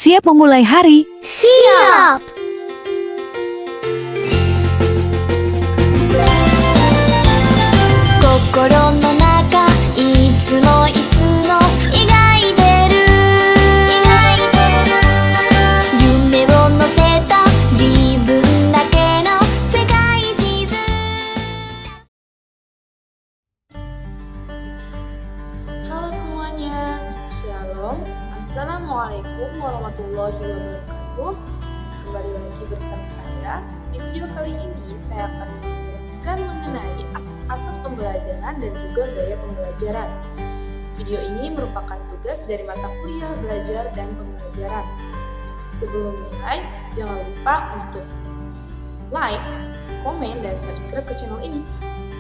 Siap memulai hari? Siap! Kokoro no naka, itsumo igai deru. Yume wo noseta, jibun dake no sekai jizu. Halo semuanya, Shalom, Assalamualaikum warahmatullahi wabarakatuh. Kembali lagi bersama saya. Di video kali ini saya akan menjelaskan mengenai asas-asas pembelajaran dan juga gaya pembelajaran. Video ini merupakan tugas dari mata kuliah belajar dan pembelajaran. Sebelum mulai, jangan lupa untuk like, komen, dan subscribe ke channel ini.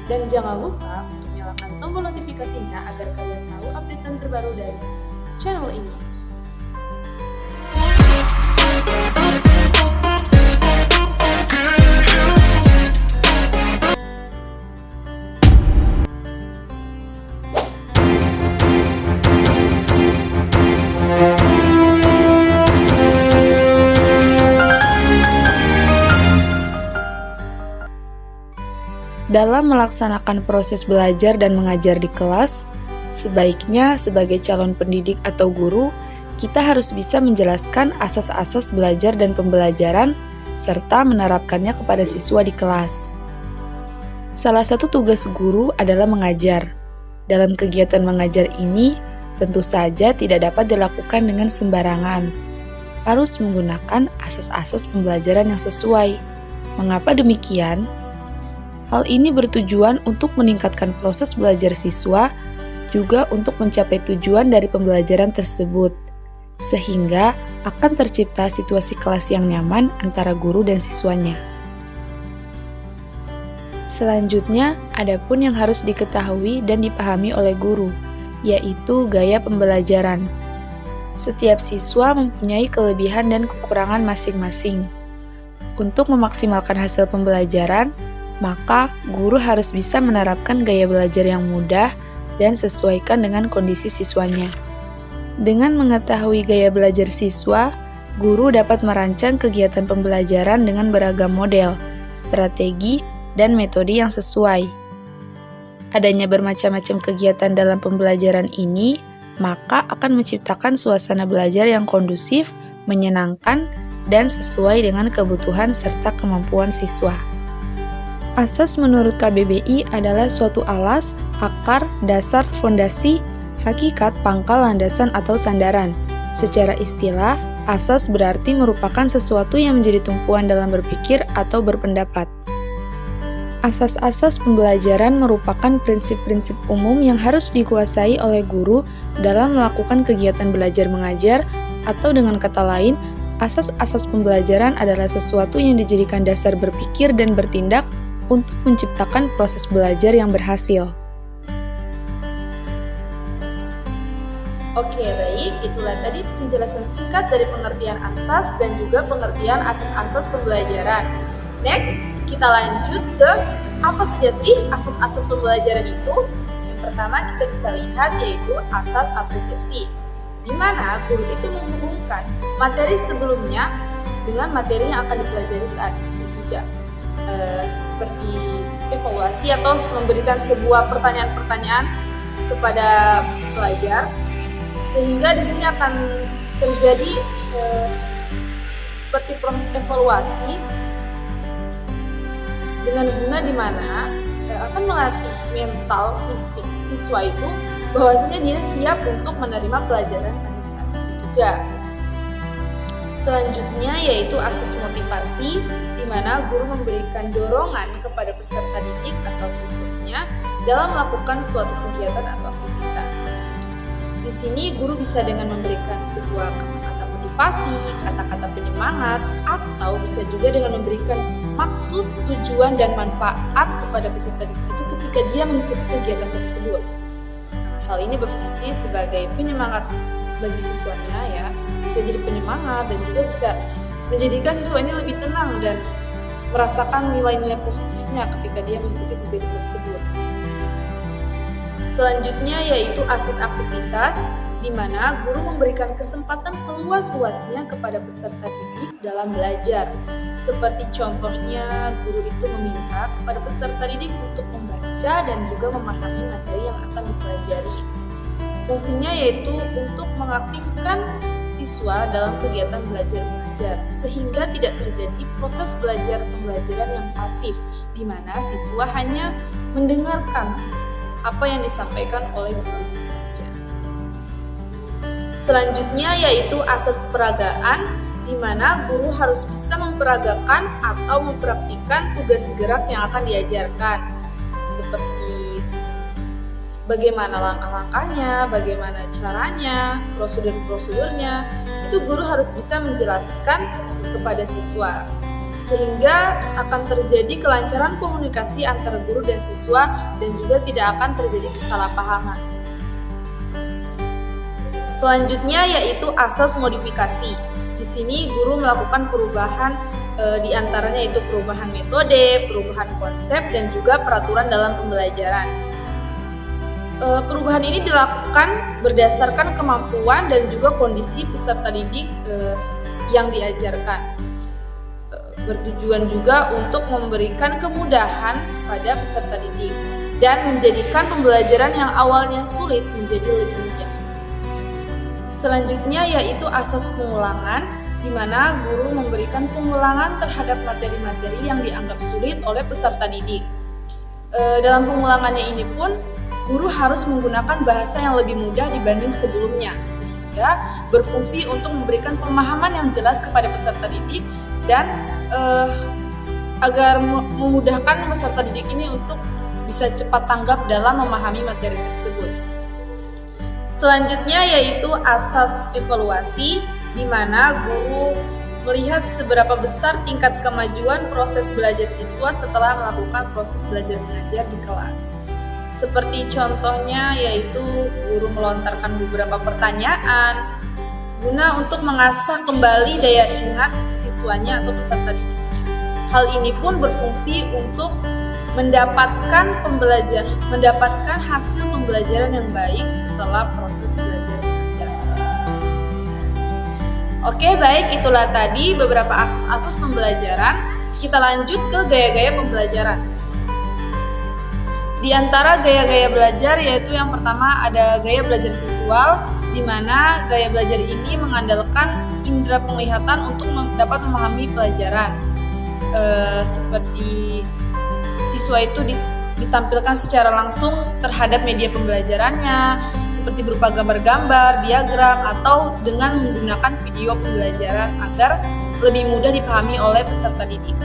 Dan jangan lupa untuk nyalakan tombol notifikasinya agar kalian tahu update terbaru dari channel ini. Dalam melaksanakan proses belajar dan mengajar di kelas, sebaiknya sebagai calon pendidik atau guru, kita harus bisa menjelaskan asas-asas belajar dan pembelajaran serta menerapkannya kepada siswa di kelas. Salah satu tugas guru adalah mengajar. Dalam kegiatan mengajar ini, tentu saja tidak dapat dilakukan dengan sembarangan. Harus menggunakan asas-asas pembelajaran yang sesuai. Mengapa demikian? Hal ini bertujuan untuk meningkatkan proses belajar siswa, juga untuk mencapai tujuan dari pembelajaran tersebut, sehingga akan tercipta situasi kelas yang nyaman antara guru dan siswanya. Selanjutnya, ada pun yang harus diketahui dan dipahami oleh guru, yaitu gaya pembelajaran. Setiap siswa mempunyai kelebihan dan kekurangan masing-masing. Untuk memaksimalkan hasil pembelajaran, maka guru harus bisa menerapkan gaya belajar yang mudah dan sesuaikan dengan kondisi siswanya. Dengan mengetahui gaya belajar siswa, guru dapat merancang kegiatan pembelajaran dengan beragam model, strategi, dan metode yang sesuai. Adanya bermacam-macam kegiatan dalam pembelajaran ini, maka akan menciptakan suasana belajar yang kondusif, menyenangkan, dan sesuai dengan kebutuhan serta kemampuan siswa. Asas menurut KBBI adalah suatu alas, akar, dasar, fondasi, hakikat, pangkal, landasan, atau sandaran. Secara istilah, asas berarti merupakan sesuatu yang menjadi tumpuan dalam berpikir atau berpendapat. Asas-asas pembelajaran merupakan prinsip-prinsip umum yang harus dikuasai oleh guru dalam melakukan kegiatan belajar mengajar, atau dengan kata lain, asas-asas pembelajaran adalah sesuatu yang dijadikan dasar berpikir dan bertindak untuk menciptakan proses belajar yang berhasil. Oke, baik. Itulah tadi penjelasan singkat dari pengertian asas dan juga pengertian asas-asas pembelajaran. Next, kita lanjut ke apa saja sih asas-asas pembelajaran itu? Yang pertama kita bisa lihat yaitu asas apresiasi, di mana guru itu menghubungkan materi sebelumnya dengan materi yang akan dipelajari saat itu juga. Seperti evaluasi atau memberikan sebuah pertanyaan-pertanyaan kepada pelajar, sehingga di sini akan terjadi seperti proses evaluasi dengan guna di mana akan melatih mental fisik siswa itu bahwasanya dia siap untuk menerima pelajaran pada saat itu juga. Selanjutnya yaitu asas motivasi, di mana guru memberikan dorongan kepada peserta didik atau siswanya dalam melakukan suatu kegiatan atau aktivitas. Di sini guru bisa dengan memberikan sebuah kata-kata motivasi, kata-kata penyemangat, atau bisa juga dengan memberikan maksud, tujuan, dan manfaat kepada peserta didik itu ketika dia mengikuti kegiatan tersebut. Hal ini berfungsi sebagai penyemangat bagi siswanya ya, bisa jadi penyemangat dan juga bisa menjadikan siswa ini lebih tenang dan merasakan nilai-nilai positifnya ketika dia mengikuti kegiatan tersebut. Selanjutnya yaitu asas aktivitas, di mana guru memberikan kesempatan seluas-luasnya kepada peserta didik dalam belajar. Seperti contohnya, guru itu meminta kepada peserta didik untuk membaca dan juga memahami materi yang akan dipelajari. Fungsinya yaitu untuk mengaktifkan siswa dalam kegiatan belajar mengajar, sehingga tidak terjadi proses belajar pembelajaran yang pasif, di mana siswa hanya mendengarkan apa yang disampaikan oleh gurunya saja. Selanjutnya yaitu asas peragaan, di mana guru harus bisa memperagakan atau mempraktikkan tugas gerak yang akan diajarkan, seperti bagaimana langkah-langkahnya, bagaimana caranya, prosedur-prosedurnya. Itu guru harus bisa menjelaskan kepada siswa, sehingga akan terjadi kelancaran komunikasi antara guru dan siswa dan juga tidak akan terjadi kesalahpahaman. Selanjutnya yaitu asas modifikasi. Di sini guru melakukan perubahan di antaranya yaitu perubahan metode, perubahan konsep, dan juga peraturan dalam pembelajaran. Perubahan ini dilakukan berdasarkan kemampuan dan juga kondisi peserta didik yang diajarkan. Bertujuan juga untuk memberikan kemudahan pada peserta didik dan menjadikan pembelajaran yang awalnya sulit menjadi lebih mudah. Selanjutnya yaitu asas pengulangan, di mana guru memberikan pengulangan terhadap materi-materi yang dianggap sulit oleh peserta didik. Dalam pengulangannya ini pun, guru harus menggunakan bahasa yang lebih mudah dibanding sebelumnya, sehingga berfungsi untuk memberikan pemahaman yang jelas kepada peserta didik dan agar memudahkan peserta didik ini untuk bisa cepat tanggap dalam memahami materi tersebut. Selanjutnya yaitu asas evaluasi, di mana guru melihat seberapa besar tingkat kemajuan proses belajar siswa setelah melakukan proses belajar mengajar di kelas. Seperti contohnya yaitu guru melontarkan beberapa pertanyaan guna untuk mengasah kembali daya ingat siswanya atau peserta didiknya. Hal ini pun berfungsi untuk mendapatkan hasil pembelajaran yang baik setelah proses belajar mengajar. Oke, baik, itulah tadi beberapa asas-asas pembelajaran. Kita lanjut ke gaya-gaya pembelajaran. Di antara gaya-gaya belajar yaitu yang pertama ada gaya belajar visual, di mana gaya belajar ini mengandalkan indera penglihatan untuk dapat memahami pelajaran. Seperti siswa itu ditampilkan secara langsung terhadap media pembelajarannya, seperti berupa gambar-gambar, diagram, atau dengan menggunakan video pembelajaran agar lebih mudah dipahami oleh peserta didik.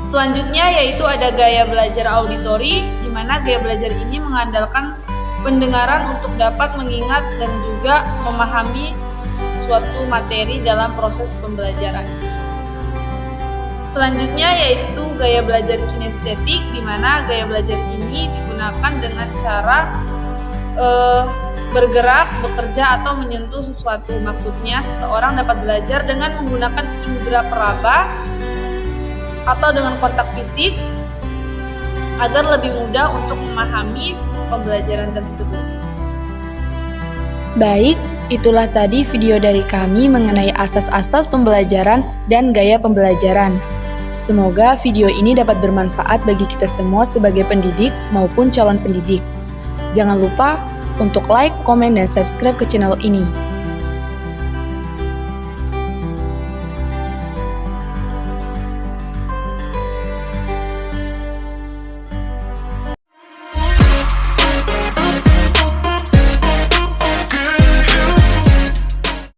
Selanjutnya yaitu ada gaya belajar auditori, di mana gaya belajar ini mengandalkan pendengaran untuk dapat mengingat dan juga memahami suatu materi dalam proses pembelajaran. Selanjutnya yaitu gaya belajar kinestetik, di mana gaya belajar ini digunakan dengan cara bergerak, bekerja, atau menyentuh sesuatu. Maksudnya seseorang dapat belajar dengan menggunakan indera peraba atau dengan kontak fisik agar lebih mudah untuk memahami pembelajaran tersebut. Baik, itulah tadi video dari kami mengenai asas-asas pembelajaran dan gaya pembelajaran. Semoga video ini dapat bermanfaat bagi kita semua sebagai pendidik maupun calon pendidik. Jangan lupa untuk like, komen, dan subscribe ke channel ini.